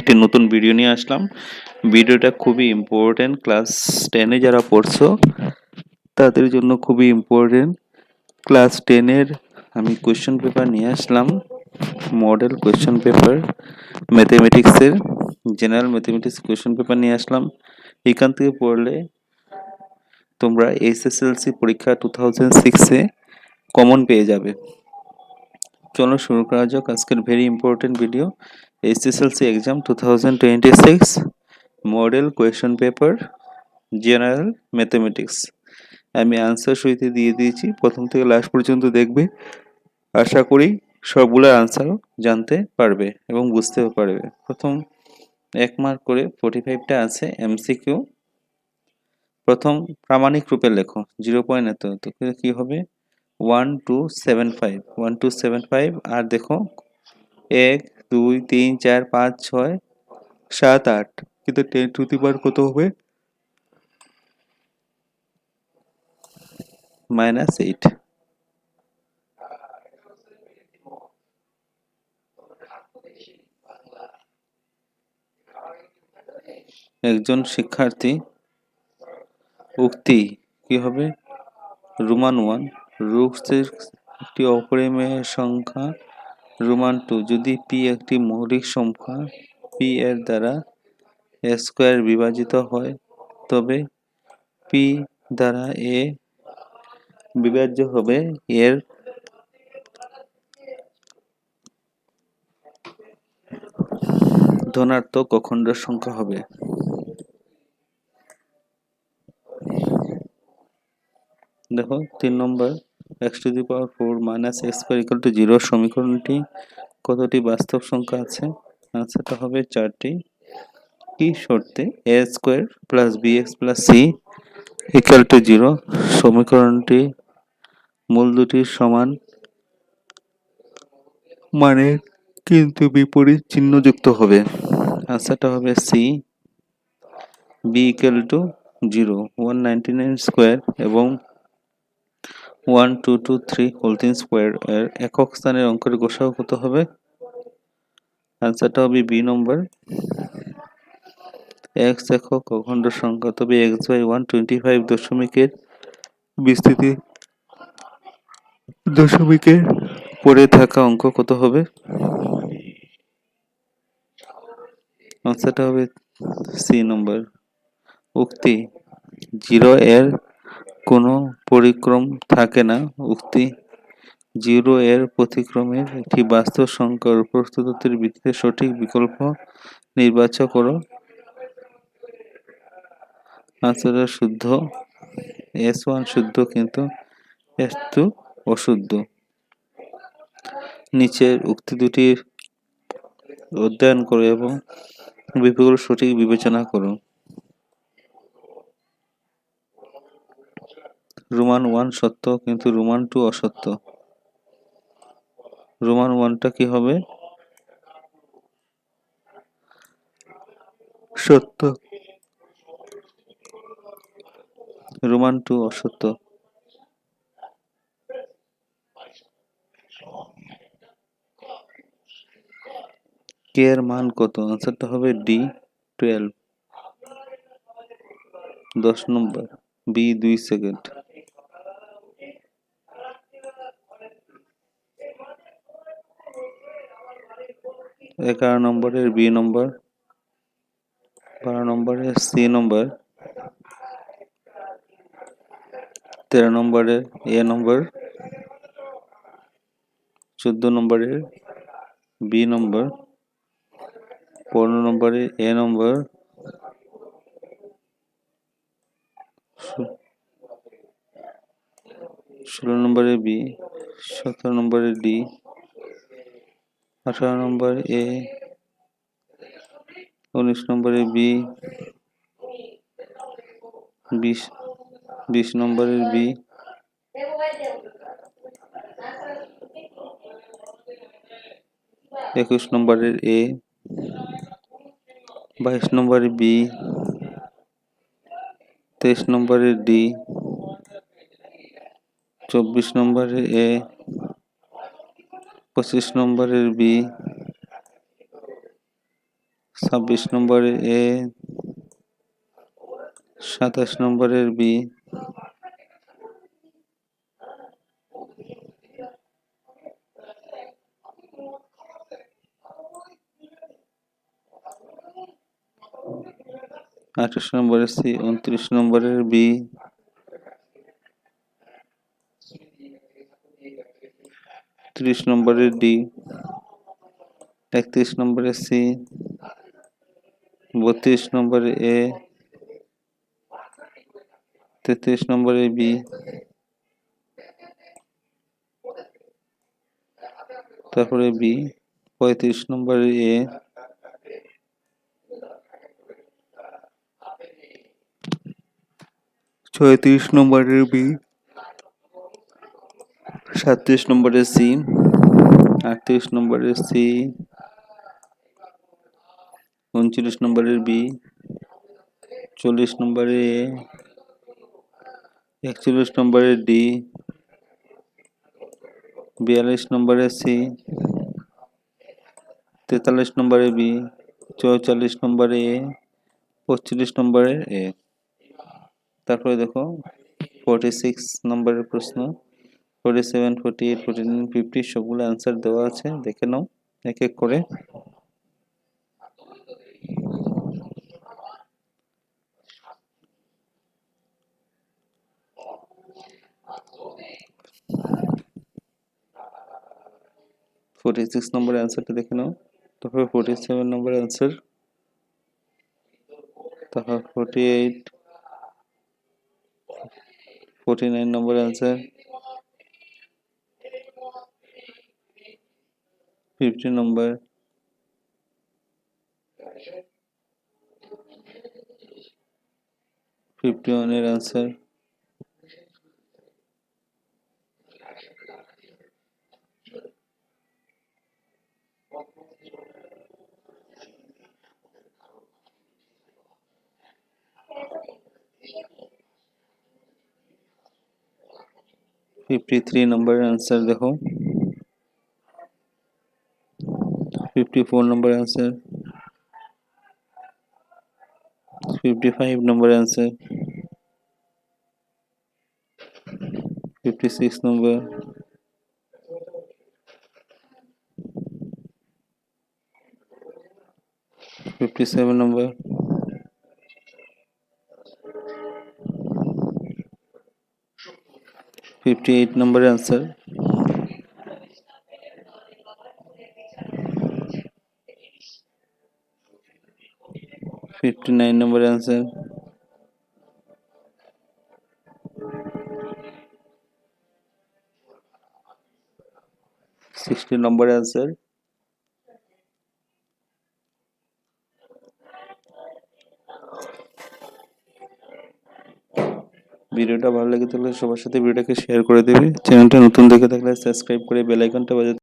একটি নতুন ভিডিও নিয়ে আসলাম। ভিডিওটা খুবই ইম্পর্টেন্ট, ক্লাস 10-এ যারা পড়ছো তাদের জন্য খুবই ইম্পর্টেন্ট। ক্লাস 10-এর আমি কোয়েশ্চেন পেপার নিয়ে আসলাম, মডেল কোয়েশ্চেন পেপার ম্যাথমেটিক্সের, জেনারেল ম্যাথমেটিক্স কোয়েশ্চেন পেপার নিয়ে আসলাম। এখান থেকে পড়লে তোমরা এসএসএলসি পরীক্ষা 2006-এ কমন পেয়ে যাবে। চলো শুরু করা যাক আজকের very important video. SSLC exam 2026 model question paper general mathematics. আমি আনসার সহিত দিয়ে দিয়েছি, প্রথম থেকে লাস্ট পর্যন্ত দেখবে। আশা করি সবগুলো আনসার জানতে পারবে এবং বুঝতেও পারবে। প্রথম 1 মার্ক করে 45টা আছে এমসিকিউ। প্রথম প্রামাণিক রূপে লেখো 0. এত কি হবে 1275 আর দেখো 1 2 3 4 5 6 7 8, কিন্তু 10 টু দি পাওয়ার কত হবে -8। একজন শিক্ষার্থী উক্তি কি হবে রোমান 1 রুটসের একটি অপরিমেয় সংখ্যা রোমান 2 যদি পি একটি মৌলিক সংখ্যা পি এর দ্বারা স্কয়ার বিভাজিত হয় তবে পি দ্বারা এ বিভাজ্য হবে এর ধনাত্মক অখণ্ড সংখ্যা হবে। দেখো 3 নম্বর x⁴ - x² 0 সমীকরণটি কতটি বাস্তব সংখ্যা আছে? আনসারটা হবে 4টি। কি শর্তে a² + bx + c = 0 সমীকরণটি মূল দুটির সমান মানে কিন্তু বিপরীত চিহ্নযুক্ত হবে। আনসারটা হবে সি। b = 0 199² এবং 1223 এর একক স্থানের অঙ্কের গোসাউ কত হবে? আনসারটা হবে বি নম্বর। x একক অখণ্ড সংখ্যা তবে x/125 দশমিকের বিস্তৃতি দশমিকের পরে থাকা অঙ্ক কত হবে? আনসারটা হবে সি নম্বর। উক্তি 0 এর কোনো পরিক্রম থাকে না। উক্তি 0 এর প্রতিক্রমের একটি বাস্তব সংখ্যার উপরোক্ত তথ্যের ভিত্তিতে সঠিক বিকল্প নির্বাচন করো। আনসারটা শুদ্ধ, S1 শুদ্ধ কিন্তু S2 অশুদ্ধ। নিচের উক্তি দুটির অধ্যয়ন করো এবং বিপরীত সঠিক বিবেচনা করো। রোমান 1 সত্য কিন্তু রোমান 2 অসত্য। রোমান 1টা কি হবে? সত্য। রোমান 2 অসত্য। কে এর মান কত? আনসারটা হবে ডি 12। 10 number B 2 second. 11 নম্বরের বি নম্বর, 12 নম্বরের সি নম্বর, 13 নম্বরের এ নম্বর, 14 নম্বরের বি নম্বর, 15 নম্বরের এ নম্বর, 16 নম্বরের বি, 17 নম্বরের ডি, 18 নম্বর এ, 19 নম্বরের বি, 20 নম্বরের বি, 21 নম্বরের এ, 22 নম্বরের বি, 23 নম্বরের ডি, 24 নম্বরের এ, 25 নম্বরের বি, 26 নম্বরের এ, 27 নম্বরের বি, 28 নম্বরের সি, 29 নম্বরের বি, 30 নম্বরের ডি, 31 নম্বরের সি, 32 নম্বরের এ, 33 নম্বরের বি, তারপরে বি, 35 নম্বরের এ, 36 নম্বরের বি, 37 নম্বরের সি, 38 নম্বরের সি, 39 নম্বরের বি, 40 নম্বরের এ, 41 নম্বরের ডি, 42 নম্বরের সি, 43 নম্বরের বি, 44 নম্বরের এ, 45 নম্বরের এ। তারপরে দেখো 46 নম্বরের প্রশ্ন, 47, 48, 49, 50 সবগুলো অ্যান্সার দেওয়া আছে, দেখে নাও এক এক করে। সিক্স নম্বরের অ্যান্সারটা দেখে নাও। তারপরে 47 নম্বরের অ্যান্সার, তারপর 48, 49 নম্বরের অ্যান্সার, 50 নম্বর, 51 এর অ্যান্সার, 53 নম্বরের অ্যান্সার দেখো, 54 নম্বর অ্যান্সার, 55 নম্বর অ্যান্সার, 56 নম্বর, 57 নম্বর, 58 নম্বরের অ্যান্সার, 59 নম্বরের অ্যান্সার, 60 নম্বরের অ্যান্সার। ভিডিওটা ভালো লেগে থাকলে সবার সাথে ভিডিওটাকে শেয়ার করে দেবে। চ্যানেলটা নতুন দেখে থাকলে সাবস্ক্রাইব করে বেল আইকনটা বাজাতে